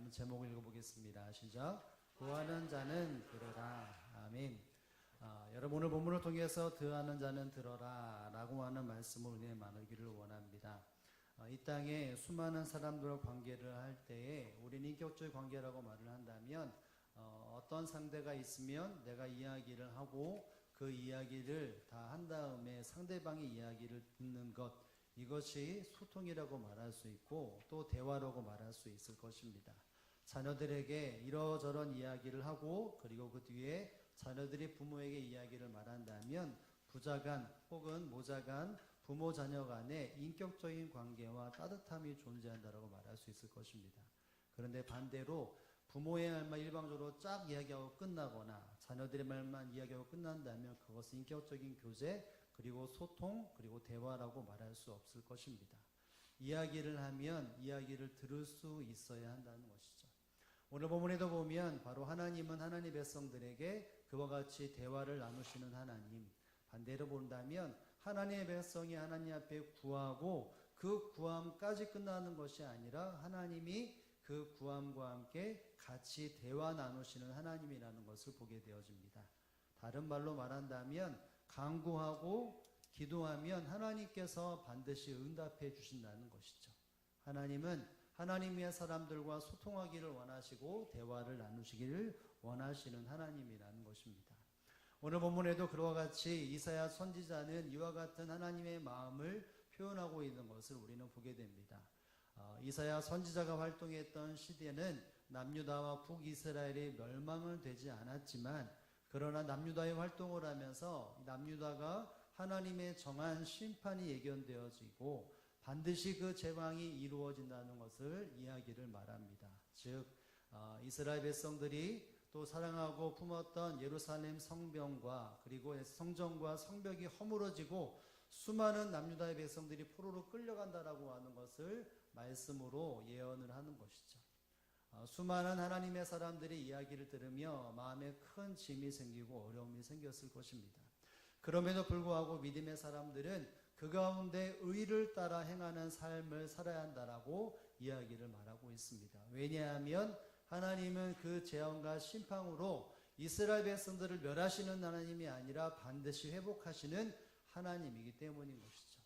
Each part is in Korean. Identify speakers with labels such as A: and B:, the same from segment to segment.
A: 한번 제목을 읽어보겠습니다. 시작. 구하는 자는 들으라. 아멘. 여러분 오늘 본문을 통해서 드하는 자는 들어라 라고 하는 말씀을 은혜 나누기를 원합니다. 이 땅에 수많은 사람들과 관계를 할 때에 우리는 인격적인 관계라고 말을 한다면 어떤 상대가 있으면 내가 이야기를 하고 그 이야기를 다 한 다음에 상대방의 이야기를 듣는 것, 이것이 소통이라고 말할 수 있고 또 대화라고 말할 수 있을 것입니다. 자녀들에게 이러저런 이야기를 하고 그리고 그 뒤에 자녀들이 부모에게 이야기를 말한다면 부자간 혹은 모자간 부모 자녀 간에 인격적인 관계와 따뜻함이 존재한다고 말할 수 있을 것입니다. 그런데 반대로 부모의 말만 일방적으로 쫙 이야기하고 끝나거나 자녀들의 말만 이야기하고 끝난다면 그것은 인격적인 교제 그리고 소통 그리고 대화라고 말할 수 없을 것입니다. 이야기를 하면 이야기를 들을 수 있어야 한다는 것이죠. 오늘 본문에도 보면 바로 하나님은 하나님의 백성들에게 그와 같이 대화를 나누시는 하나님, 반대로 본다면 하나님의 백성이 하나님 앞에 구하고 그 구함까지 끝나는 것이 아니라 하나님이 그 구함과 함께 같이 대화 나누시는 하나님이라는 것을 보게 되어집니다. 다른 말로 말한다면 간구하고 기도하면 하나님께서 반드시 응답해 주신다는 것이죠. 하나님은 하나님의 사람들과 소통하기를 원하시고 대화를 나누시기를 원하시는 하나님이라는 것입니다. 오늘 본문에도 그와 같이 이사야 선지자는 이와 같은 하나님의 마음을 표현하고 있는 것을 우리는 보게 됩니다. 이사야 선지자가 활동했던 시대는 남유다와 북이스라엘이 멸망은 되지 않았지만 그러나 남유다의 활동을 하면서 남유다가 하나님의 정한 심판이 예견되어지고 반드시 그 재앙이 이루어진다는 것을 이야기를 말합니다. 즉 이스라엘 백성들이 또 사랑하고 품었던 예루살렘 성벽과 그리고 성전과 성벽이 허물어지고 수많은 남유다의 백성들이 포로로 끌려간다라고 하는 것을 말씀으로 예언을 하는 것이죠. 수많은 하나님의 사람들이 이야기를 들으며 마음에 큰 짐이 생기고 어려움이 생겼을 것입니다. 그럼에도 불구하고 믿음의 사람들은 그 가운데 의를 따라 행하는 삶을 살아야 한다라고 이야기를 말하고 있습니다. 왜냐하면 하나님은 그 재앙과 심판으로 이스라엘 백성들을 멸하시는 하나님이 아니라 반드시 회복하시는 하나님이기 때문인 것이죠.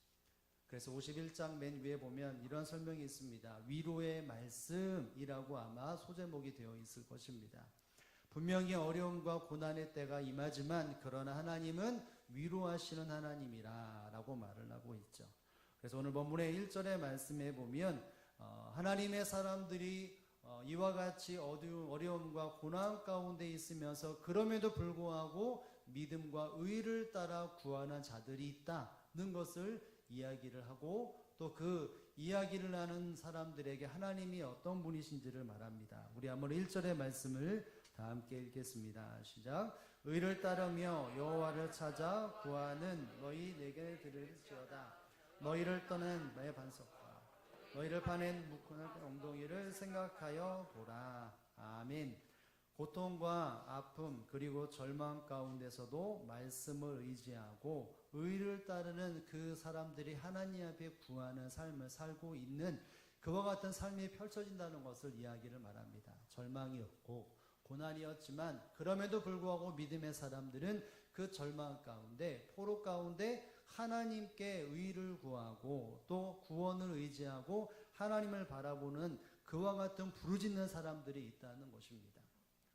A: 그래서 51장 맨 위에 보면 이런 설명이 있습니다. 위로의 말씀이라고 아마 소제목이 되어 있을 것입니다. 분명히 어려움과 고난의 때가 임하지만 그러나 하나님은 위로하시는 하나님이라 라고 말을 하고 있죠. 그래서 오늘 본문의 1절의 말씀에 보면 하나님의 사람들이 이와 같이 어려움과 고난 가운데 있으면서 그럼에도 불구하고 믿음과 의를 따라 구하는 자들이 있다는 것을 이야기를 하고 또 그 이야기를 하는 사람들에게 하나님이 어떤 분이신지를 말합니다. 우리 한번 1절의 말씀을 다 함께 읽겠습니다. 시작. 의를 따르며 여호와를 찾아 구하는 너희 내게 들을지어다. 너희를 떠난 나의 반석과 너희를 파낸 묶은 엉덩이를 생각하여 보라. 아멘. 고통과 아픔 그리고 절망 가운데서도 말씀을 의지하고 의를 따르는 그 사람들이 하나님 앞에 구하는 삶을 살고 있는 그와 같은 삶이 펼쳐진다는 것을 이야기를 말합니다. 절망이었고 고난이었지만 그럼에도 불구하고 믿음의 사람들은 그 절망 가운데 포로 가운데 하나님께 의를 구하고 또 구원을 의지하고 하나님을 바라보는 그와 같은 부르짖는 사람들이 있다는 것입니다.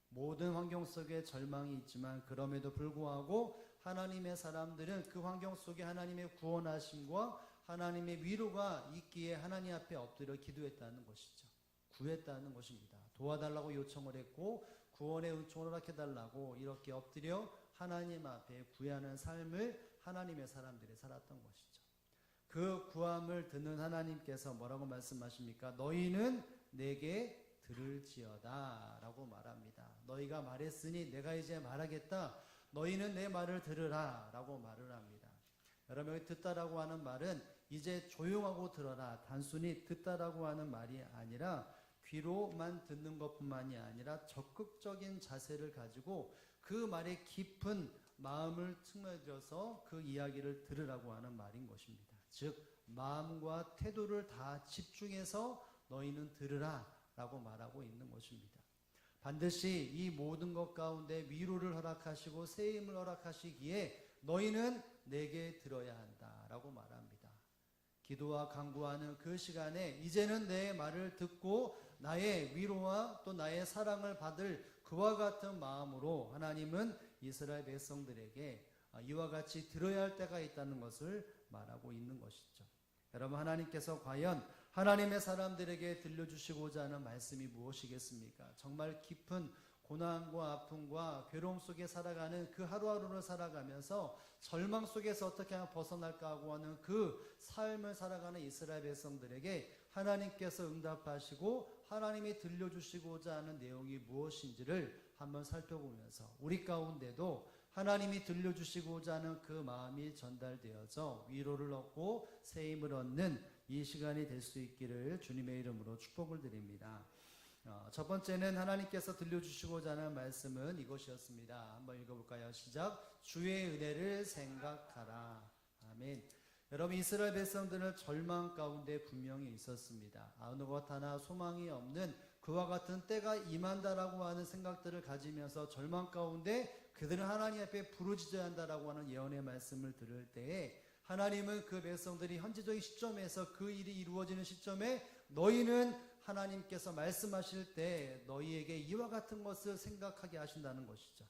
A: 모든 환경 속에 절망이 있지만 그럼에도 불구하고 하나님의 사람들은 그 환경 속에 하나님의 구원하심과 하나님의 위로가 있기에 하나님 앞에 엎드려 기도했다는 것이죠. 구했다는 것입니다. 도와달라고 요청을 했고 구원의 은총을 허락해달라고 이렇게 엎드려 하나님 앞에 구하는 삶을 하나님의 사람들이 살았던 것이죠. 그 구함을 듣는 하나님께서 뭐라고 말씀하십니까? 너희는 내게 들을지어다 라고 말합니다. 너희가 말했으니 내가 이제 말하겠다. 너희는 내 말을 들으라 라고 말을 합니다. 여러분 듣다라고 하는 말은 이제 조용하고 들어라. 단순히 듣다라고 하는 말이 아니라 귀로만 듣는 것뿐만이 아니라 적극적인 자세를 가지고 그 말에 깊은 마음을 층어들여서 그 이야기를 들으라고 하는 말인 것입니다. 즉 마음과 태도를 다 집중해서 너희는 들으라 라고 말하고 있는 것입니다. 반드시 이 모든 것 가운데 위로를 허락하시고 새 힘을 허락하시기에 너희는 내게 들어야 한다라고 말합니다. 기도와 간구하는 그 시간에 이제는 내 말을 듣고 나의 위로와 또 나의 사랑을 받을 그와 같은 마음으로 하나님은 이스라엘 백성들에게 이와 같이 들어야 할 때가 있다는 것을 말하고 있는 것이죠. 여러분, 하나님께서 과연 하나님의 사람들에게 들려주시고자 하는 말씀이 무엇이겠습니까? 정말 깊은 고난과 아픔과 괴로움 속에 살아가는 그 하루하루를 살아가면서 절망 속에서 어떻게 하면 벗어날까 하고 하는 그 삶을 살아가는 이스라엘 백성들에게 하나님께서 응답하시고 하나님이 들려주시고자 하는 내용이 무엇인지를 한번 살펴보면서 우리 가운데도 하나님이 들려주시고자 하는 그 마음이 전달되어서 위로를 얻고 새 힘을 얻는 이 시간이 될 수 있기를 주님의 이름으로 축복을 드립니다. 첫 번째는 하나님께서 들려주시고자 하는 말씀은 이것이었습니다. 한번 읽어볼까요? 시작. 주의 은혜를 생각하라. 아멘. 여러분, 이스라엘 백성들은 절망 가운데 분명히 있었습니다. 어느 것 하나 소망이 없는 그와 같은 때가 임한다라고 하는 생각들을 가지면서 절망 가운데 그들은 하나님 앞에 부르짖어야 한다라고 하는 예언의 말씀을 들을 때에 하나님은 그 백성들이 현재적인 시점에서 그 일이 이루어지는 시점에 너희는 하나님께서 말씀하실 때 너희에게 이와 같은 것을 생각하게 하신다는 것이죠.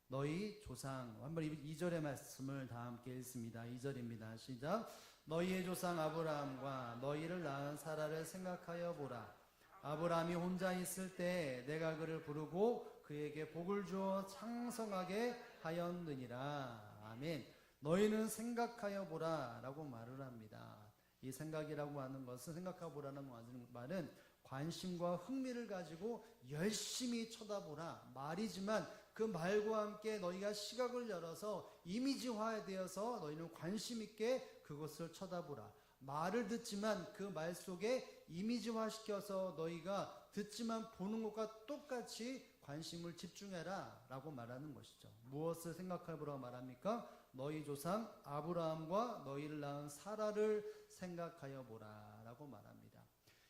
A: 너희 조상, 한번 2절의 말씀을 다 함께 읽습니다. 2절입니다. 시작. 너희의 조상 아브라함과 너희를 낳은 사라를 생각하여 보라. 아브라함이 혼자 있을 때 내가 그를 부르고 그에게 복을 주어 창성하게 하였느니라. 아멘. 너희는 생각하여 보라 라고 말을 합니다. 이 생각이라고 하는 것은, 생각하여 보라는 말은 관심과 흥미를 가지고 열심히 쳐다보라 말이지만 그 말과 함께 너희가 시각을 열어서 이미지화되어서 너희는 관심 있게 그것을 쳐다보라. 말을 듣지만 그 말 속에 이미지화시켜서 너희가 듣지만 보는 것과 똑같이 관심을 집중해라 라고 말하는 것이죠. 무엇을 생각해 보라고 말합니까? 너희 조상 아브라함과 너희를 낳은 사라를 생각하여 보라 라고 말합니다.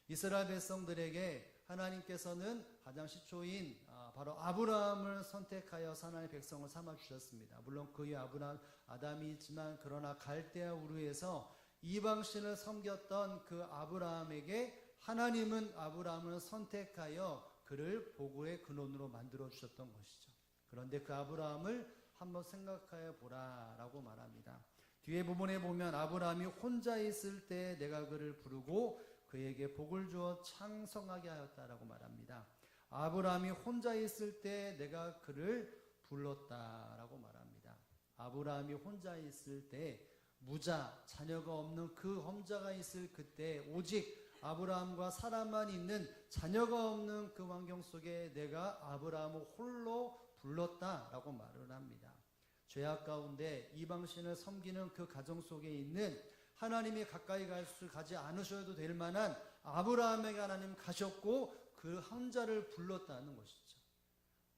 A: 이스라엘 백성들에게 하나님께서는 가장 시초인 바로 아브라함을 선택하여 하나님의 백성을 삼아주셨습니다. 물론 그의 아담이 있지만 그러나 갈대아 우르에서 이방신을 섬겼던 그 아브라함에게 하나님은 아브라함을 선택하여 그를 복의 근원으로 만들어 주셨던 것이죠. 그런데 그 아브라함을 한번 생각하여 보라 라고 말합니다. 뒤에 부분에 보면 아브라함이 혼자 있을 때 내가 그를 부르고 그에게 복을 주어 창성하게 하였다라고 말합니다. 아브라함이 혼자 있을 때 내가 그를 불렀다라고 말합니다. 아브라함이 혼자 있을 때 무자, 자녀가 없는 그 혼자가 있을 그때 오직 아브라함과 사라만 있는 자녀가 없는 그 환경 속에 내가 아브라함을 홀로 불렀다라고 말을 합니다. 죄악 가운데 이방신을 섬기는 그 가정 속에 있는 하나님이 가까이 가지 않으셔도 될 만한 아브라함에게 하나님 가셨고 그 혼자를 불렀다는 것이죠.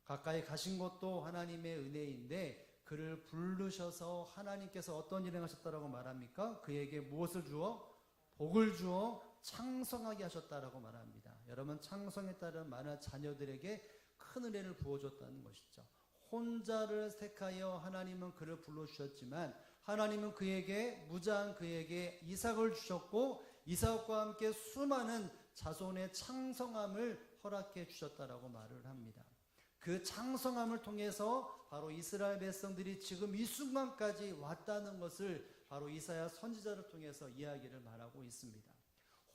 A: 가까이 가신 것도 하나님의 은혜인데 그를 부르셔서 하나님께서 어떤 일을 하셨다라고 말합니까? 그에게 무엇을 주어? 복을 주어 창성하게 하셨다라고 말합니다. 여러분, 창성했다는 말은 자녀들에게 큰 은혜를 부어줬다는 것이죠. 혼자를 택하여 하나님은 그를 불러주셨지만 하나님은 그에게 무자한 그에게 이삭을 주셨고 이삭과 함께 수많은 자손의 창성함을 허락해 주셨다라고 말을 합니다. 그 창성함을 통해서 바로 이스라엘 백성들이 지금 이 순간까지 왔다는 것을 바로 이사야 선지자를 통해서 이야기를 말하고 있습니다.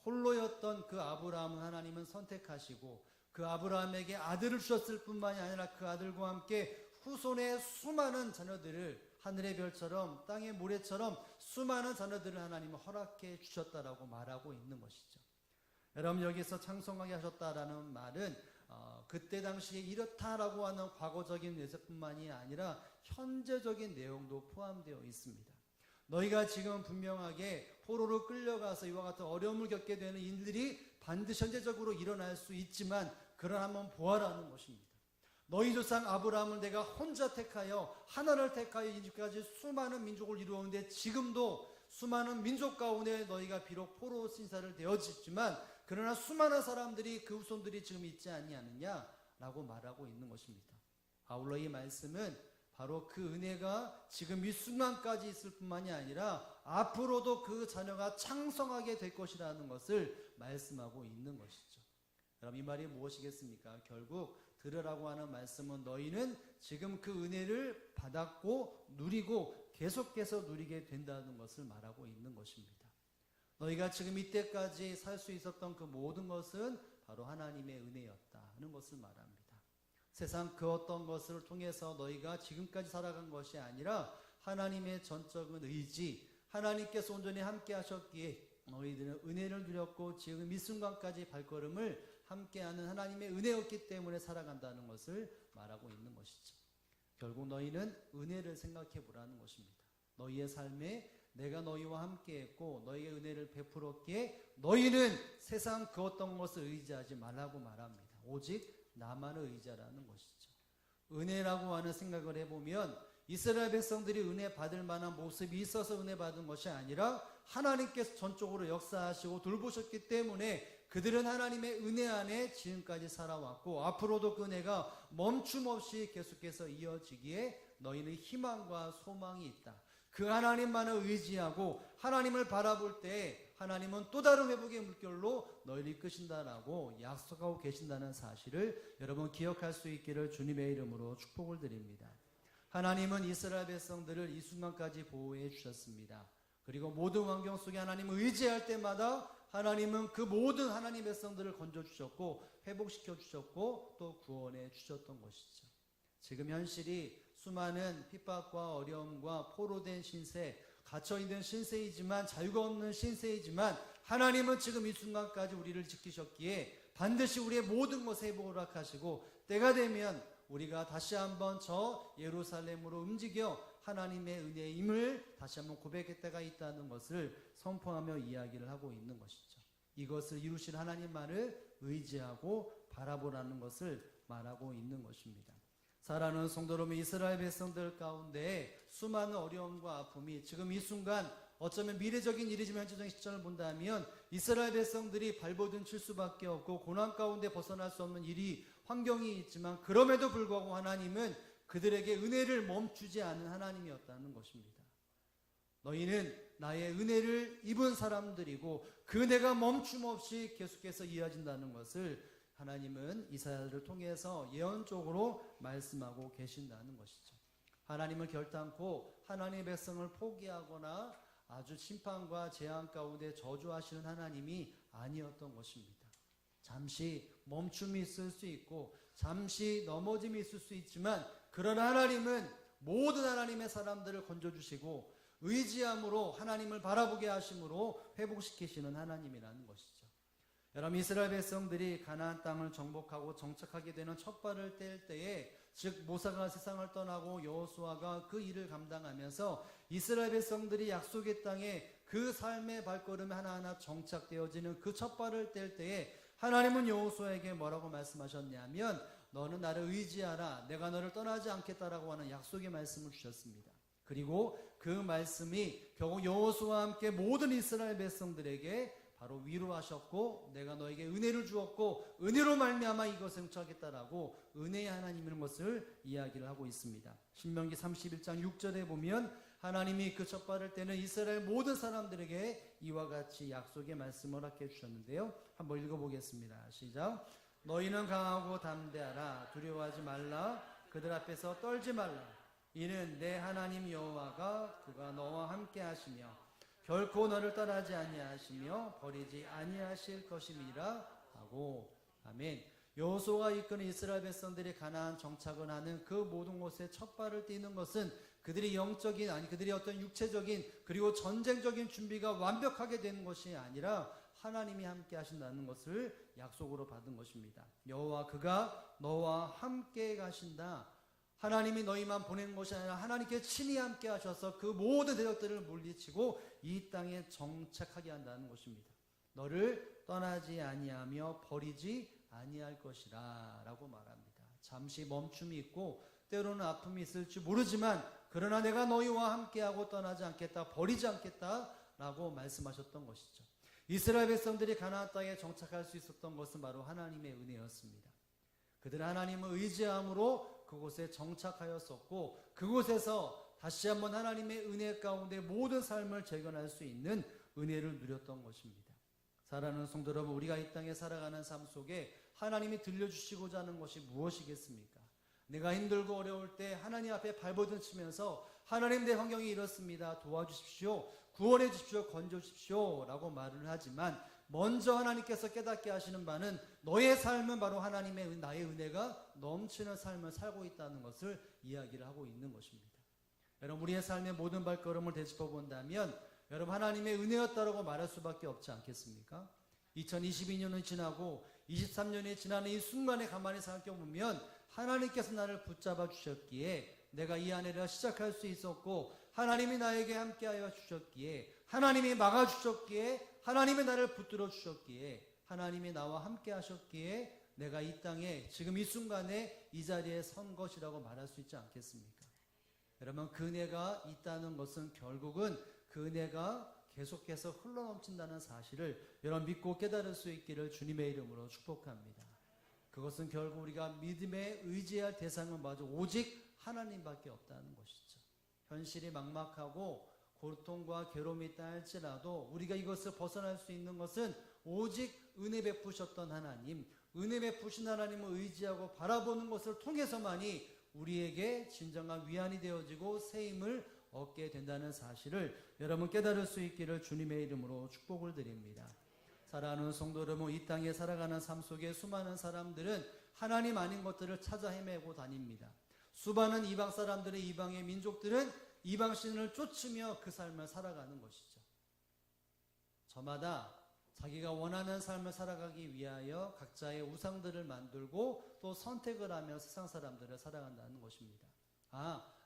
A: 홀로였던 그 아브라함은 하나님은 선택하시고 그 아브라함에게 아들을 주셨을 뿐만이 아니라 그 아들과 함께 후손의 수많은 자녀들을 하늘의 별처럼 땅의 모래처럼 수많은 자녀들을 하나님은 허락해 주셨다라고 말하고 있는 것이죠. 여러분, 여기서 창성하게 하셨다라는 말은 그때 당시에 이렇다라고 하는 과거적인 예세뿐만이 아니라 현재적인 내용도 포함되어 있습니다. 너희가 지금 분명하게 포로로 끌려가서 이와 같은 어려움을 겪게 되는 일들이 반드시 현재적으로 일어날 수 있지만 그러나 한번 보아라는 것입니다. 너희 조상 아브라함을 내가 혼자 택하여 하나를 택하여 이집까지 수많은 민족을 이루었는데 지금도 수많은 민족 가운데 너희가 비록 포로 신사를 되어지지만 그러나 수많은 사람들이 그 후손들이 지금 있지 아니하느냐라고 말하고 있는 것입니다. 아울러 이 말씀은 바로 그 은혜가 지금 이 순간까지 있을 뿐만이 아니라 앞으로도 그 자녀가 창성하게 될 것이라는 것을 말씀하고 있는 것이죠. 여러분, 이 말이 무엇이겠습니까? 결국 들으라고 하는 말씀은 너희는 지금 그 은혜를 받았고 누리고 계속해서 누리게 된다는 것을 말하고 있는 것입니다. 너희가 지금 이때까지 살 수 있었던 그 모든 것은 바로 하나님의 은혜였다 하는 것을 말합니다. 세상 그 어떤 것을 통해서 너희가 지금까지 살아간 것이 아니라 하나님의 전적인 의지, 하나님께서 온전히 함께 하셨기에 너희들은 은혜를 누렸고 지금 이 순간까지 발걸음을 함께하는 하나님의 은혜였기 때문에 살아간다는 것을 말하고 있는 것이죠. 결국 너희는 은혜를 생각해 보라는 것입니다. 너희의 삶에 내가 너희와 함께했고 너희의 은혜를 베풀었기에 너희는 세상 그 어떤 것을 의지하지 말라고 말합니다. 오직 나만을 의지하라는 것이죠. 은혜라고 하는 생각을 해보면 이스라엘 백성들이 은혜 받을 만한 모습이 있어서 은혜 받은 것이 아니라 하나님께서 전적으로 역사하시고 돌보셨기 때문에 그들은 하나님의 은혜 안에 지금까지 살아왔고 앞으로도 그 은혜가 멈춤 없이 계속해서 이어지기에 너희는 희망과 소망이 있다. 그 하나님만을 의지하고 하나님을 바라볼 때 하나님은 또 다른 회복의 물결로 너희를 이끄신다라고 약속하고 계신다는 사실을 여러분 기억할 수 있기를 주님의 이름으로 축복을 드립니다. 하나님은 이스라엘 백성들을 이 순간까지 보호해 주셨습니다. 그리고 모든 환경 속에 하나님을 의지할 때마다 하나님은 그 모든 하나님의 백성들을 건져주셨고 회복시켜 주셨고 또 구원해 주셨던 것이죠. 지금 현실이 수많은 핍박과 어려움과 포로된 신세, 갇혀있는 신세이지만 자유가 없는 신세이지만 하나님은 지금 이 순간까지 우리를 지키셨기에 반드시 우리의 모든 것에 회복을 허락하시고 때가 되면 우리가 다시 한번 저 예루살렘으로 움직여 하나님의 은혜임을 다시 한번 고백할 때가 있다는 것을 선포하며 이야기를 하고 있는 것이죠. 이것을 이루신 하나님만을 의지하고 바라보라는 것을 말하고 있는 것입니다. 사랑하는 성도 여러분, 이스라엘 백성들 가운데 수많은 어려움과 아픔이 지금 이 순간 어쩌면 미래적인 일이지만 현재적인 시점을 본다면 이스라엘 백성들이 발버둥 칠 수밖에 없고 고난 가운데 벗어날 수 없는 일이 환경이 있지만 그럼에도 불구하고 하나님은 그들에게 은혜를 멈추지 않은 하나님이었다는 것입니다. 너희는 나의 은혜를 입은 사람들이고 그 은혜가 멈춤없이 계속해서 이어진다는 것을 하나님은 이사야를 통해서 예언적으로 말씀하고 계신다는 것이죠. 하나님을 결단코 하나님의 백성을 포기하거나 아주 심판과 재앙 가운데 저주하시는 하나님이 아니었던 것입니다. 잠시 멈춤이 있을 수 있고 잠시 넘어짐이 있을 수 있지만 그러나 하나님은 모든 하나님의 사람들을 건져주시고 의지함으로 하나님을 바라보게 하심으로 회복시키시는 하나님이라는 것이죠. 여러분, 이스라엘 백성들이 가나안 땅을 정복하고 정착하게 되는 첫 발을 뗄 때에 즉 모세가 세상을 떠나고 여호수아가 그 일을 감당하면서 이스라엘 백성들이 약속의 땅에 그 삶의 발걸음이 하나하나 정착되어지는 그 첫 발을 뗄 때에 하나님은 여호수아에게 뭐라고 말씀하셨냐면 너는 나를 의지하라 내가 너를 떠나지 않겠다라고 하는 약속의 말씀을 주셨습니다. 그리고 그 말씀이 결국 여호수아와 함께 모든 이스라엘 백성들에게 바로 위로하셨고 내가 너에게 은혜를 주었고 은혜로 말미암아 이것을 응축하겠다라고 은혜의 하나님이라는 것을 이야기를 하고 있습니다. 신명기 31장 6절에 보면 하나님이 그 첫 발을 떼는 이스라엘 모든 사람들에게 이와 같이 약속의 말씀을 허락해 주셨는데요. 한번 읽어보겠습니다. 시작. 너희는 강하고 담대하라. 두려워하지 말라. 그들 앞에서 떨지 말라. 이는 내 하나님 여호와가 그가 너와 함께 하시며 결코 너를 떠나지 아니하시며 버리지 아니하실 것임이라 하고. 아멘. 여호수아가 이끄는 이스라엘 백성들이 가나안 정착을 하는 그 모든 곳에 첫 발을 띄는 것은 그들이 영적인 그들이 어떤 육체적인 그리고 전쟁적인 준비가 완벽하게 된 것이 아니라 하나님이 함께 하신다는 것을 약속으로 받은 것입니다. 여호와 그가 너와 함께 가신다. 하나님이 너희만 보낸 것이 아니라 하나님께 친히 함께 하셔서 그 모든 대적들을 물리치고 이 땅에 정착하게 한다는 것입니다. 너를 떠나지 아니하며 버리지 아니할 것이라 라고 말합니다. 잠시 멈춤이 있고 때로는 아픔이 있을지 모르지만 그러나 내가 너희와 함께하고 떠나지 않겠다, 버리지 않겠다 라고 말씀하셨던 것이죠. 이스라엘 백성들이 가나안 땅에 정착할 수 있었던 것은 바로 하나님의 은혜였습니다. 그들은 하나님을 의지함으로 그곳에 정착하였었고 그곳에서 다시 한번 하나님의 은혜 가운데 모든 삶을 재건할 수 있는 은혜를 누렸던 것입니다. 사랑하는 성도 여러분, 우리가 이 땅에 살아가는 삶 속에 하나님이 들려주시고자 하는 것이 무엇이겠습니까? 내가 힘들고 어려울 때 하나님 앞에 발버둥치면서 하나님, 내 환경이 이렇습니다, 도와주십시오, 구원해 주십시오, 건져 주십시오 라고 말을 하지만 먼저 하나님께서 깨닫게 하시는 바는 너의 삶은 바로 하나님의 나의 은혜가 넘치는 삶을 살고 있다는 것을 이야기를 하고 있는 것입니다. 여러분, 우리의 삶의 모든 발걸음을 되짚어 본다면 여러분, 하나님의 은혜였다라고 말할 수밖에 없지 않겠습니까? 2022년이 지나고 23년이 지나는 이 순간에 가만히 생각해보면 하나님께서 나를 붙잡아 주셨기에 내가 이 안에를 시작할 수 있었고, 하나님이 나에게 함께하여 주셨기에, 하나님이 막아주셨기에, 하나님이 나를 붙들어 주셨기에, 하나님이 나와 함께 하셨기에 내가 이 땅에 지금 이 순간에 이 자리에 선 것이라고 말할 수 있지 않겠습니까? 여러분, 그 은혜가 있다는 것은 결국은 그 은혜가 계속해서 흘러넘친다는 사실을 여러분 믿고 깨달을 수 있기를 주님의 이름으로 축복합니다. 그것은 결국 우리가 믿음에 의지할 대상은 마저 오직 하나님밖에 없다는 것이죠. 현실이 막막하고 고통과 괴로움이 있다 할지라도 우리가 이것을 벗어날 수 있는 것은 오직 은혜 베푸셨던 하나님, 은혜 베푸신 하나님을 의지하고 바라보는 것을 통해서만이 우리에게 진정한 위안이 되어지고 새 힘을 얻게 된다는 사실을 여러분 깨달을 수 있기를 주님의 이름으로 축복을 드립니다. 사랑하는 성도 여러분, 이 땅에 살아가는 삶 속에 수많은 사람들은 하나님 아닌 것들을 찾아 헤매고 다닙니다. 수많은 이방 사람들의 이방의 민족들은 이방신을 쫓으며 그 삶을 살아가는 것이죠. 저마다 자기가 원하는 삶을 살아가기 위하여 각자의 우상들을 만들고 또 선택을 하며 세상 사람들을 살아간다는 것입니다.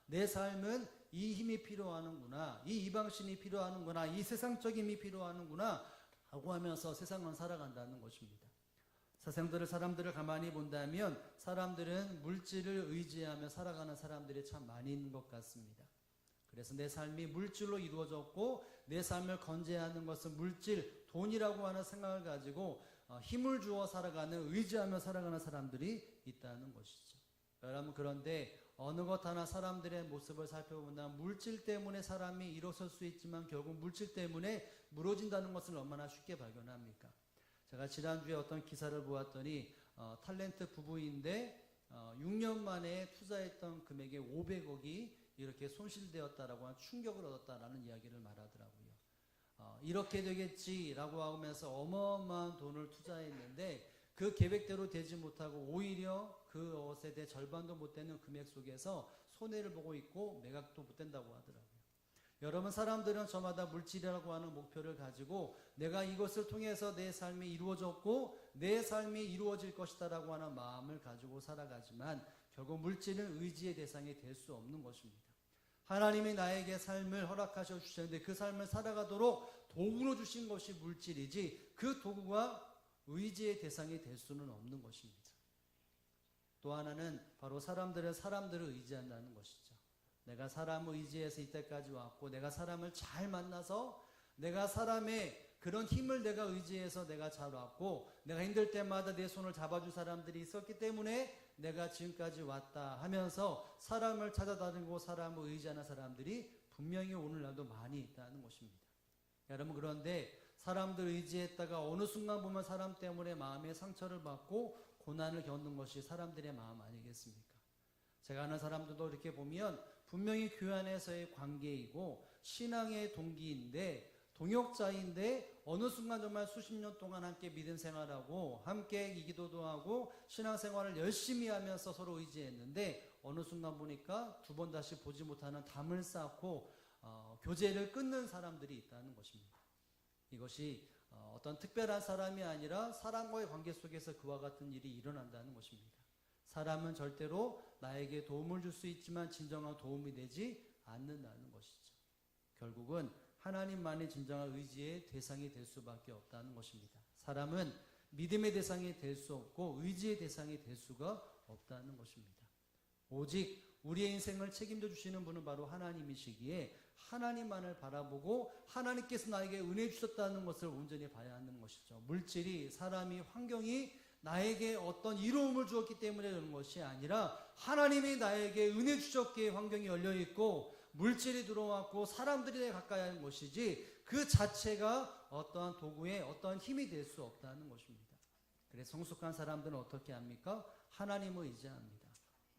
A: 내 삶은 이 힘이 필요하는구나, 이 이방신이 필요하는구나, 이 세상적인 힘이 필요하는구나 라고 하면서 세상은 살아간다는 것입니다. 사람들을 가만히 본다면 사람들은 물질을 의지하며 살아가는 사람들이 참 많이 있는 것 같습니다. 그래서 내 삶이 물질로 이루어졌고 내 삶을 건재하는 것은 물질, 돈이라고 하는 생각을 가지고 힘을 주어 살아가는, 의지하며 살아가는 사람들이 있다는 것이죠. 여러분, 그런데 어느 것 하나 사람들의 모습을 살펴본다면 물질 때문에 사람이 일어설 수 있지만 결국 물질 때문에 무너진다는 것을 얼마나 쉽게 발견합니까? 제가 지난주에 어떤 기사를 보았더니 탤런트 부부인데 6년 만에 투자했던 금액의 500억이 이렇게 손실되었다라고 하는 충격을 얻었다라는 이야기를 말하더라고요. 이렇게 되겠지라고 하면서 어마어마한 돈을 투자했는데 그 계획대로 되지 못하고 오히려 그것에 대해 절반도 못 되는 금액 속에서 손해를 보고 있고 매각도 못 된다고 하더라고요. 여러분, 사람들은 저마다 물질이라고 하는 목표를 가지고 내가 이것을 통해서 내 삶이 이루어졌고 내 삶이 이루어질 것이다라고 하는 마음을 가지고 살아가지만 결국 물질은 의지의 대상이 될 수 없는 것입니다. 하나님이 나에게 삶을 허락하셔 주셨는데 그 삶을 살아가도록 도구로 주신 것이 물질이지 그 도구가 의지의 대상이 될 수는 없는 것입니다. 또 하나는 바로 사람들은 사람들을 의지한다는 것이죠. 내가 사람을 의지해서 이때까지 왔고 내가 사람을 잘 만나서 내가 사람의 그런 힘을 내가 의지해서 내가 잘 왔고 내가 힘들 때마다 내 손을 잡아줄 사람들이 있었기 때문에 내가 지금까지 왔다 하면서 사람을 찾아다니고 사람을 의지하는 사람들이 분명히 오늘날도 많이 있다는 것입니다. 여러분, 그런데 사람들 의지했다가 어느 순간 보면 사람 때문에 마음의 상처를 받고 고난을 겪는 것이 사람들의 마음 아니겠습니까? 제가 아는 사람들도 이렇게 보면 분명히 교회 안에서의 관계이고 신앙의 동기인데 동역자인데 어느 순간 정말 수십 년 동안 함께 믿음 생활하고 함께 기도도 하고 신앙생활을 열심히 하면서 서로 의지했는데 어느 순간 보니까 두 번 다시 보지 못하는 담을 쌓고 교제를 끊는 사람들이 있다는 것입니다. 이것이 어떤 특별한 사람이 아니라 사람과의 관계 속에서 그와 같은 일이 일어난다는 것입니다. 사람은 절대로 나에게 도움을 줄 수 있지만 진정한 도움이 되지 않는다는 것이죠. 결국은 하나님만이 진정한 의지의 대상이 될 수밖에 없다는 것입니다. 사람은 믿음의 대상이 될 수 없고 의지의 대상이 될 수가 없다는 것입니다. 오직 우리의 인생을 책임져 주시는 분은 바로 하나님이시기에 하나님만을 바라보고 하나님께서 나에게 은혜 주셨다는 것을 온전히 봐야 하는 것이죠. 물질이, 사람이, 환경이 나에게 어떤 이로움을 주었기 때문에 그런 것이 아니라 하나님이 나에게 은혜 주셨기에 환경이 열려있고 물질이 들어왔고 사람들이 내게 가까이 하는 것이지 그 자체가 어떠한 도구에 어떠한 힘이 될 수 없다는 것입니다. 그래서 성숙한 사람들은 어떻게 합니까? 하나님을 의지합니다.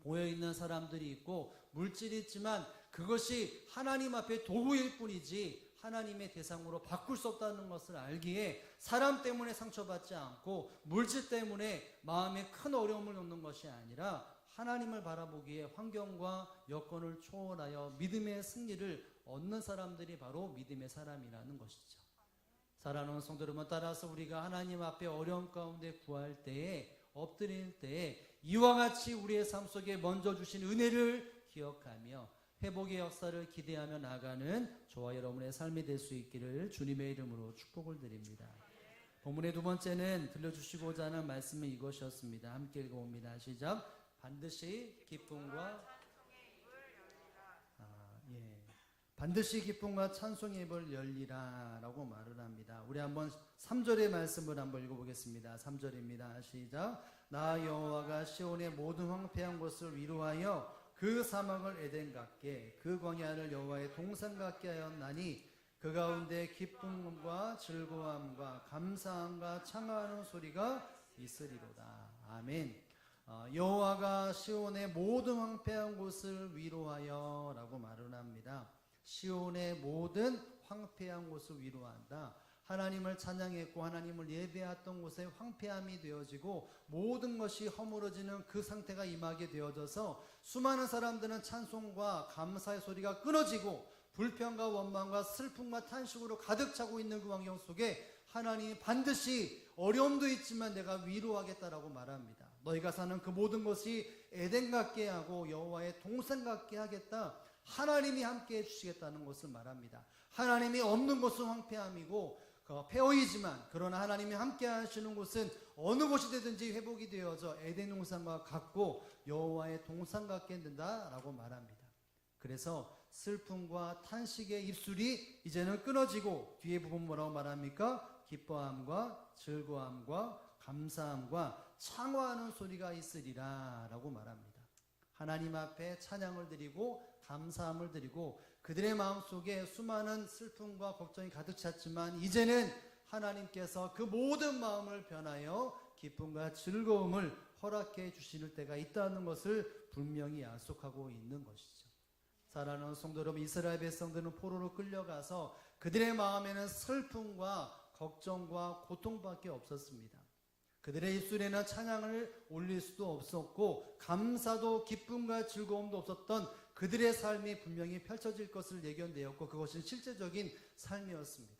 A: 보여있는 사람들이 있고 물질이 있지만 그것이 하나님 앞에 도구일 뿐이지 하나님의 대상으로 바꿀 수 없다는 것을 알기에 사람 때문에 상처받지 않고 물질 때문에 마음에 큰 어려움을 겪는 것이 아니라 하나님을 바라보기에 환경과 여건을 초월하여 믿음의 승리를 얻는 사람들이 바로 믿음의 사람이라는 것이죠. 사랑하는 성도 여러분, 따라서 우리가 하나님 앞에 어려움 가운데 구할 때에, 엎드릴 때에 이와 같이 우리의 삶 속에 먼저 주신 은혜를 기억하며 회복의 역사를 기대하며 나가는 저와 여러분의 삶이 될 수 있기를 주님의 이름으로 축복을 드립니다. 본문의 두 번째는 들려주시고자 하는 말씀은 이것이었습니다. 함께 읽어봅니다. 시작. 반드시 기쁨과 반드시 기쁨과 찬송의 입을 열리라 라고 말을 합니다. 우리 한번 3절의 말씀을 한번 읽어보겠습니다. 3절입니다. 시작. 나 여호와가 시온의 모든 황폐한 곳을 위로하여 그 사막을 에덴 같게 그 광야를 여호와의 동산 같게 하였나니 그 가운데 기쁨과 즐거움과 감사함과 창하는 소리가 있으리로다. 아멘. 여호와가 시온의 모든 황폐한 곳을 위로하여 라고 말을 합니다. 시온의 모든 황폐한 곳을 위로한다. 하나님을 찬양했고 하나님을 예배했던 곳에 황폐함이 되어지고 모든 것이 허물어지는 그 상태가 임하게 되어져서 수많은 사람들은 찬송과 감사의 소리가 끊어지고 불평과 원망과 슬픔과 탄식으로 가득 차고 있는 그 환경 속에 하나님이 반드시 어려움도 있지만 내가 위로하겠다라고 말합니다. 너희가 사는 그 모든 것이 에덴 같게 하고 여호와의 동산 같게 하겠다. 하나님이 함께 해주시겠다는 것을 말합니다. 하나님이 없는 곳은 황폐함이고 폐허이지만 그러나 하나님이 함께 하시는 곳은 어느 곳이 되든지 회복이 되어져 에덴 동산과 같고 여호와의 동산 같게 된다라고 말합니다. 그래서 슬픔과 탄식의 입술이 이제는 끊어지고 뒤에 부분 뭐라고 말합니까? 기뻐함과 즐거움과 감사함과 창화하는 소리가 있으리라 라고 말합니다. 하나님 앞에 찬양을 드리고 감사함을 드리고 그들의 마음속에 수많은 슬픔과 걱정이 가득 찼지만 이제는 하나님께서 그 모든 마음을 변하여 기쁨과 즐거움을 허락해 주실 때가 있다는 것을 분명히 약속하고 있는 것이죠. 사랑하는 성도 여러분, 이스라엘 백성들은 포로로 끌려가서 그들의 마음에는 슬픔과 걱정과 고통밖에 없었습니다. 그들의 입술에는 찬양을 올릴 수도 없었고 감사도 기쁨과 즐거움도 없었던 그들의 삶이 분명히 펼쳐질 것을 예견되었고 그것이 실제적인 삶이었습니다.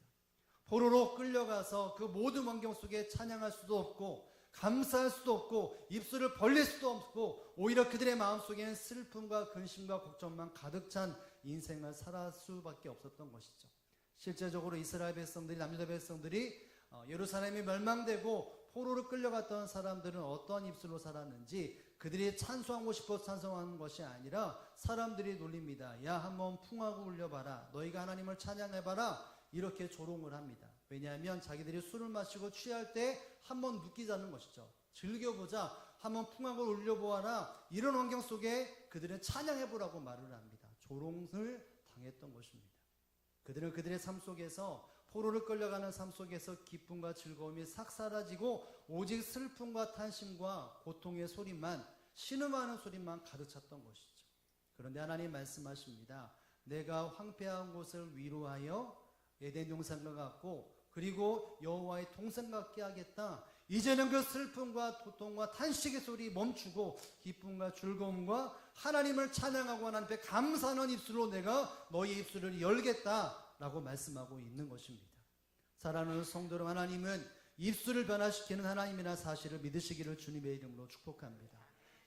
A: 포로로 끌려가서 그 모든 환경 속에 찬양할 수도 없고 감사할 수도 없고 입술을 벌릴 수도 없고 오히려 그들의 마음속에는 슬픔과 근심과 걱정만 가득 찬 인생을 살아갈 수밖에 없었던 것이죠. 실제적으로 이스라엘 백성들이, 남유다 백성들이 예루살렘이 멸망되고 포로로 끌려갔던 사람들은 어떠한 입술로 살았는지 그들이 찬송하고 싶어서 찬송하는 것이 아니라 사람들이 놀립니다. 야, 한번 풍하고 울려봐라. 너희가 하나님을 찬양해봐라. 이렇게 조롱을 합니다. 왜냐하면 자기들이 술을 마시고 취할 때 한번 느끼자는 것이죠. 즐겨보자. 한번 풍하고 울려보아라. 이런 환경 속에 그들은 찬양해보라고 말을 합니다. 조롱을 당했던 것입니다. 그들은 그들의 삶 속에서 포로를 끌려가는 삶 속에서 기쁨과 즐거움이 싹 사라지고 오직 슬픔과 탄심과 고통의 소리만, 신음하는 소리만 가득 찼던 것이죠. 그런데 하나님 말씀하십니다. 내가 황폐한 곳을 위로하여 에덴 동산과 같고 그리고 여호와의 동산 같게 하겠다. 이제는 그 슬픔과 고통과 탄식의 소리 멈추고 기쁨과 즐거움과 하나님을 찬양하고 하나님 앞에 감사하는 입술로 내가 너희 입술을 열겠다라고 말씀하고 있는 것입니다. 사랑하는 성도 여러분, 하나님은 입술을 변화시키는 하나님이라는 사실을 믿으시기를 주님의 이름으로 축복합니다.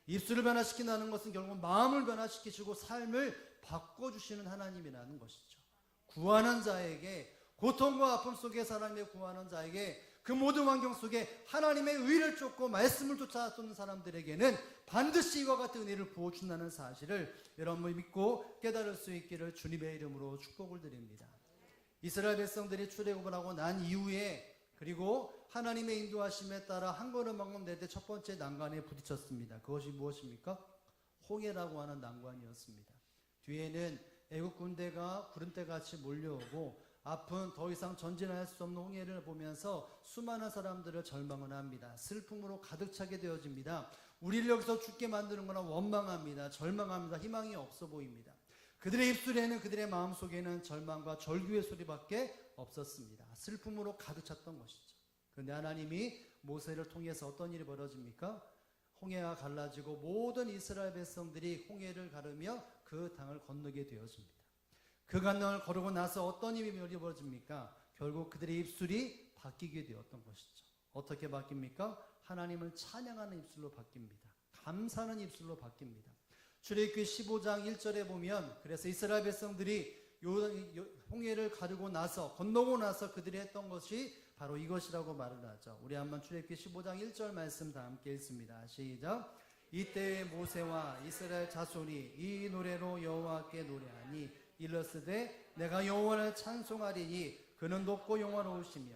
A: 입술을 변화시킨다는 것은 결국 마음을 변화시키시고 삶을 바꿔주시는 하나님이라는 것이죠. 구하는 자에게, 고통과 아픔 속에 하나님의 구하는 자에게 그 모든 환경 속에 하나님의 의를 쫓고 말씀을 쫓아쫓는 사람들에게는 반드시 이와 같은 은혜를 부어준다는 사실을 여러분이 믿고 깨달을 수 있기를 주님의 이름으로 축복을 드립니다. 이스라엘 백성들이 출애굽을 하고 난 이후에 그리고 하나님의 인도하심에 따라 한 걸음 한 걸음 내때 첫 번째 난관에 부딪혔습니다. 그것이 무엇입니까? 홍해라고 하는 난관이었습니다. 뒤에는 애국 군대가 구름대같이 몰려오고 앞은 더 이상 전진할 수 없는 홍해를 보면서 수많은 사람들을 절망을 합니다. 슬픔으로 가득 차게 되어집니다. 우리를 여기서 죽게 만드는 거나 원망합니다. 절망합니다. 희망이 없어 보입니다. 그들의 입술에는 그들의 마음속에는 절망과 절규의 소리밖에 없었습니다. 슬픔으로 가득 찼던 것이죠. 그런데 하나님이 모세를 통해서 어떤 일이 벌어집니까? 홍해가 갈라지고 모든 이스라엘 백성들이 홍해를 가르며 그 땅을 건너게 되어집니다. 그 강을 거르고 나서 어떤 일이 벌어집니까? 결국 그들의 입술이 바뀌게 되었던 것이죠. 어떻게 바뀝니까? 하나님을 찬양하는 입술로 바뀝니다. 감사하는 입술로 바뀝니다. 출애굽기 15장 1절에 보면 그래서 이스라엘 백성들이 홍해를 가르고 나서 건너고 나서 그들이 했던 것이 바로 이것이라고 말을 하죠. 우리 한번 출애굽기 15장 1절 말씀 다 함께 읽습니다. 시작. 이때 모세와 이스라엘 자손이 이 노래로 여호와께 노래하니 일러스되 내가 여호와를 찬송하리니 그는 높고 영화로우시며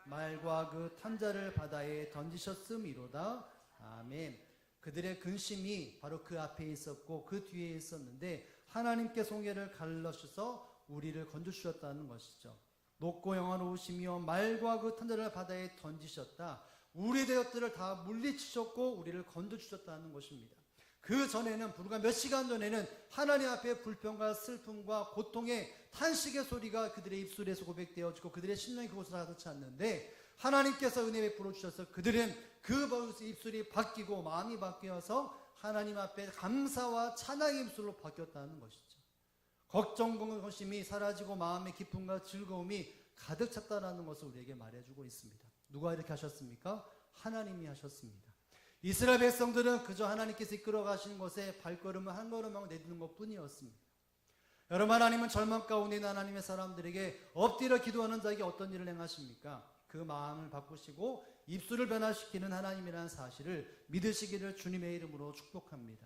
A: 말과 그 탄자를 바다에 던지셨음이로다. 아멘. 그들의 근심이 바로 그 앞에 있었고 그 뒤에 있었는데 하나님께서 홍해를 갈라주셔서 우리를 건져주셨다는 것이죠. 높고 영화로우시며 말과 그 탄자를 바다에 던지셨다. 우리의 것들을 다 물리치셨고 우리를 건져주셨다는 것입니다. 그 전에는 불과 몇 시간 전에는 하나님 앞에 불평과 슬픔과 고통의 탄식의 소리가 그들의 입술에서 고백되어지고 그들의 심령이 그곳을 가득 찼는데 하나님께서 은혜 베풀어 주셔서 그들은 그 입술이 바뀌고 마음이 바뀌어서 하나님 앞에 감사와 찬양의 입술로 바뀌었다는 것이죠. 걱정심이 사라지고 마음의 기쁨과 즐거움이 가득 찼다는 것을 우리에게 말해주고 있습니다. 누가 이렇게 하셨습니까? 하나님이 하셨습니다. 이스라엘 백성들은 그저 하나님께서 이끌어 가시는 것에 발걸음을 한 걸음만 내딛는 것 뿐이었습니다. 여러분, 하나님은 절망 가운데 있는 하나님의 사람들에게 엎드려 기도하는 자에게 어떤 일을 행하십니까? 그 마음을 바꾸시고 입술을 변화시키는 하나님이라는 사실을 믿으시기를 주님의 이름으로 축복합니다.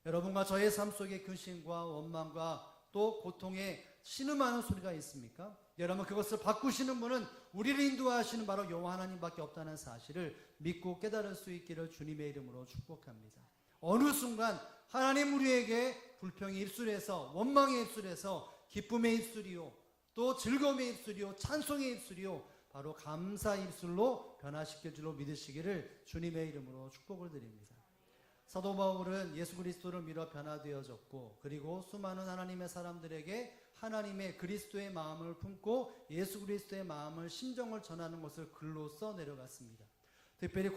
A: 여러분과 저의 삶 속에 근심과 원망과 또 고통에 신음하는 소리가 있습니까? 여러분, 그것을 바꾸시는 분은 우리를 인도하시는 바로 여호와 하나님밖에 없다는 사실을 믿고 깨달을 수 있기를 주님의 이름으로 축복합니다. 어느 순간 하나님 우리에게 불평의 입술에서 원망의 입술에서 기쁨의 입술이요 또 즐거움의 입술이요 찬송의 입술이요 바로 감사의 입술로 변화시킬 줄로 믿으시기를 주님의 이름으로 축복을 드립니다. 사도 바울은 예수 그리스도를 믿어 변화되어졌고 그리고 수많은 하나님의 사람들에게 하나님의 그리스도의 마음을 품고 예수 그리스도의 마음을 심정을 전하는 것을 글로 써 내려갔습니다. 특별히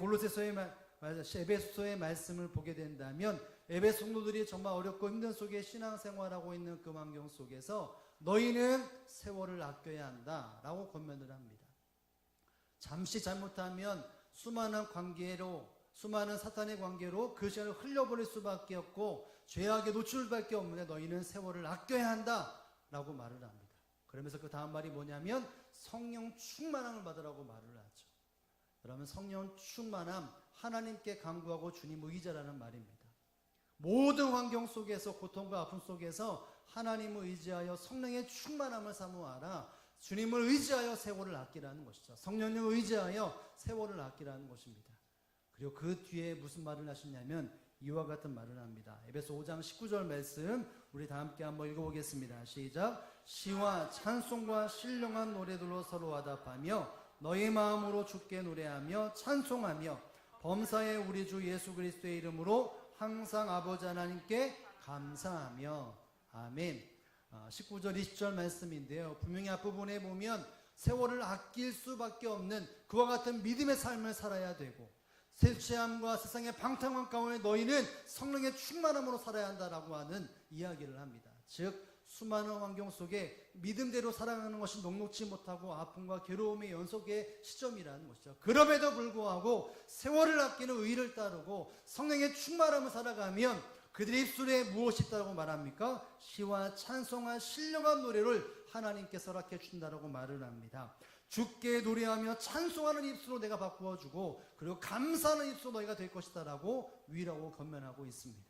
A: 에베소서의 말씀을 보게 된다면 에베소 성도들이 정말 어렵고 힘든 속에 신앙생활하고 있는 그 환경 속에서 너희는 세월을 아껴야 한다라고 권면을 합니다. 잠시 잘못하면 수많은 사탄의 관계로 그 시간을 흘려버릴 수밖에 없고 죄악에 노출될 수밖에 없는데 너희는 세월을 아껴야 한다라고 말을 합니다. 그러면서 그 다음 말이 뭐냐면 성령 충만함을 받으라고 말을 하죠. 그러면 성령 충만함, 하나님께 간구하고 주님 의지하라는 말입니다. 모든 환경 속에서 고통과 아픔 속에서 하나님을 의지하여 성령의 충만함을 사모하라. 주님을 의지하여 세월을 아끼라는 것이죠. 성령을 의지하여 세월을 아끼라는 것입니다. 그리고 그 뒤에 무슨 말을 하시냐면 이와 같은 말을 합니다. 에베소 5장 19절 말씀 우리 다 함께 한번 읽어보겠습니다. 시작. 시와 찬송과 신령한 노래들로 서로 화답하며 너희 마음으로 주께 노래하며 찬송하며 범사의 우리 주 예수 그리스도의 이름으로 항상 아버지 하나님께 감사하며 아멘. 19절 20절 말씀인데요. 분명히 앞부분에 보면 세월을 아낄 수밖에 없는 그와 같은 믿음의 삶을 살아야 되고 쇠취함과 세상의 방탕함 가운데 너희는 성령의 충만함으로 살아야 한다라고 하는 이야기를 합니다. 즉 수많은 환경 속에 믿음대로 살아가는 것이 녹록지 못하고 아픔과 괴로움의 연속의 시점이라는 것이죠. 그럼에도 불구하고 세월을 아끼는 의를 따르고 성령의 충만함을 살아가면 그들의 입술에 무엇이 있다고 말합니까? 시와 찬송과 신령한 노래를 하나님께서 허락해 준다라고 말을 합니다. 주께 노래하며 찬송하는 입술로 내가 바꾸어 주고 그리고 감사하는 입술로 너희가 될 것이다 라고 위로하고 건면하고 있습니다.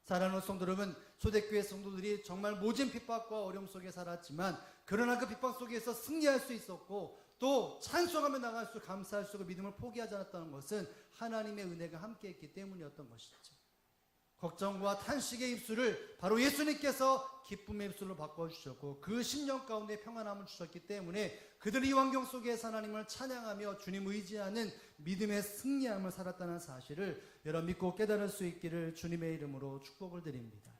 A: 사랑하는 성도 여러분, 초대교회 성도들이 정말 모진 핍박과 어려움 속에 살았지만 그러나 그 핍박 속에서 승리할 수 있었고 또 찬송하며 나갈 수 감사할 수 있고 믿음을 포기하지 않았다는 것은 하나님의 은혜가 함께했기 때문이었던 것이죠. 걱정과 탄식의 입술을 바로 예수님께서 기쁨의 입술로 바꿔주셨고 그 10년 가운데 평안함을 주셨기 때문에 그들이 이 환경 속에서 하나님을 찬양하며 주님 의지하는 믿음의 승리함을 살았다는 사실을 여러분 믿고 깨달을 수 있기를 주님의 이름으로 축복을 드립니다.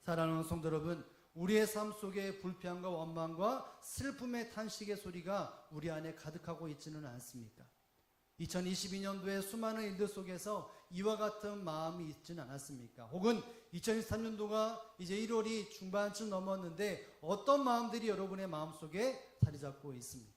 A: 사랑하는 성도 여러분, 우리의 삶 속에 불평과 원망과 슬픔의 탄식의 소리가 우리 안에 가득하고 있지는 않습니까? 2022년도에 수많은 일들 속에서 이와 같은 마음이 있지는 않았습니까? 혹은 2023년도가 이제 1월이 중반쯤 넘었는데 어떤 마음들이 여러분의 마음속에 자리 잡고 있습니까?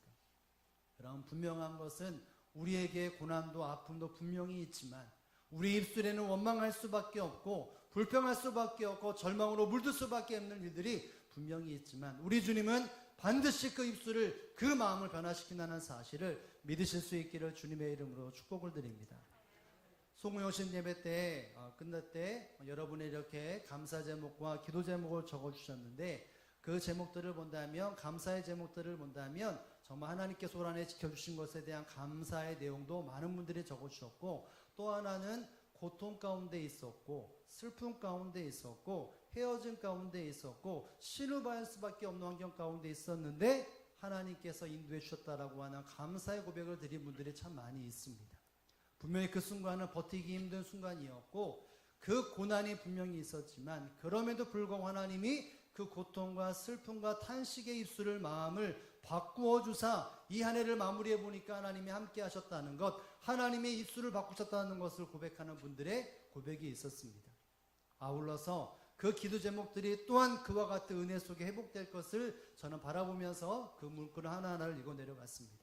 A: 여러분, 분명한 것은 우리에게 고난도 아픔도 분명히 있지만 우리 입술에는 원망할 수밖에 없고 불평할 수밖에 없고 절망으로 물들 수밖에 없는 일들이 분명히 있지만 우리 주님은 반드시 그 입술을 그 마음을 변화시킨다는 사실을 믿으실 수 있기를 주님의 이름으로 축복을 드립니다. 송영신 예배 때 끝날 때 여러분이 이렇게 감사 제목과 기도 제목을 적어주셨는데 그 제목들을 본다면 감사의 제목들을 본다면 정말 하나님께서 올 한해 지켜주신 것에 대한 감사의 내용도 많은 분들이 적어주셨고 또 하나는 고통 가운데 있었고 슬픔 가운데 있었고 헤어진 가운데 있었고 신음할 수밖에 없는 환경 가운데 있었는데 하나님께서 인도해 주셨다라고 하는 감사의 고백을 드린 분들이 참 많이 있습니다. 분명히 그 순간은 버티기 힘든 순간이었고 그 고난이 분명히 있었지만 그럼에도 불구하고 하나님이 그 고통과 슬픔과 탄식의 입술을 마음을 바꾸어 주사 이 한 해를 마무리해 보니까 하나님이 함께 하셨다는 것, 하나님의 입술을 바꾸셨다는 것을 고백하는 분들의 고백이 있었습니다. 아울러서 그 기도 제목들이 또한 그와 같은 은혜 속에 회복될 것을 저는 바라보면서 그 문구를 하나하나를 읽어 내려갔습니다.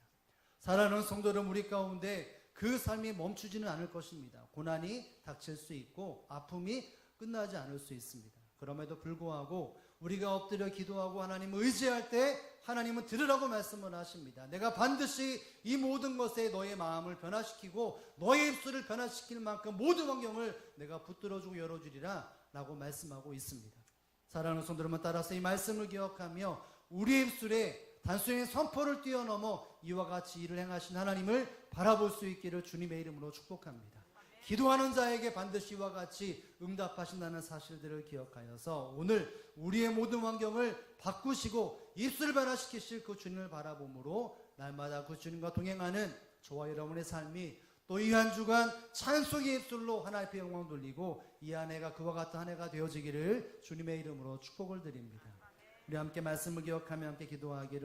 A: 사랑하는 성도 여러분, 우리 가운데 그 삶이 멈추지는 않을 것입니다. 고난이 닥칠 수 있고 아픔이 끝나지 않을 수 있습니다. 그럼에도 불구하고 우리가 엎드려 기도하고 하나님을 의지할 때 하나님은 들으라고 말씀을 하십니다. 내가 반드시 이 모든 것에 너의 마음을 변화시키고 너의 입술을 변화시킬 만큼 모든 환경을 내가 붙들어주고 열어주리라 라고 말씀하고 있습니다. 사랑하는 성도 여러분, 따라서 이 말씀을 기억하며 우리의 입술에 단순히 선포를 뛰어넘어 이와 같이 일을 행하신 하나님을 바라볼 수 있기를 주님의 이름으로 축복합니다. 기도하는 자에게 반드시 이와 같이 응답하신다는 사실들을 기억하여서 오늘 우리의 모든 환경을 바꾸시고 입술을 변화시키실 그 주님을 바라봄으로 날마다 그 주님과 동행하는 저와 여러분의 삶이 또 이 한 주간 찬송의 입술로 하나님의 영광 돌리고 이 한 해가 그와 같은 한 해가 되어지기를 주님의 이름으로 축복을 드립니다. 우리 함께 말씀을 기억하며 함께 기도하기를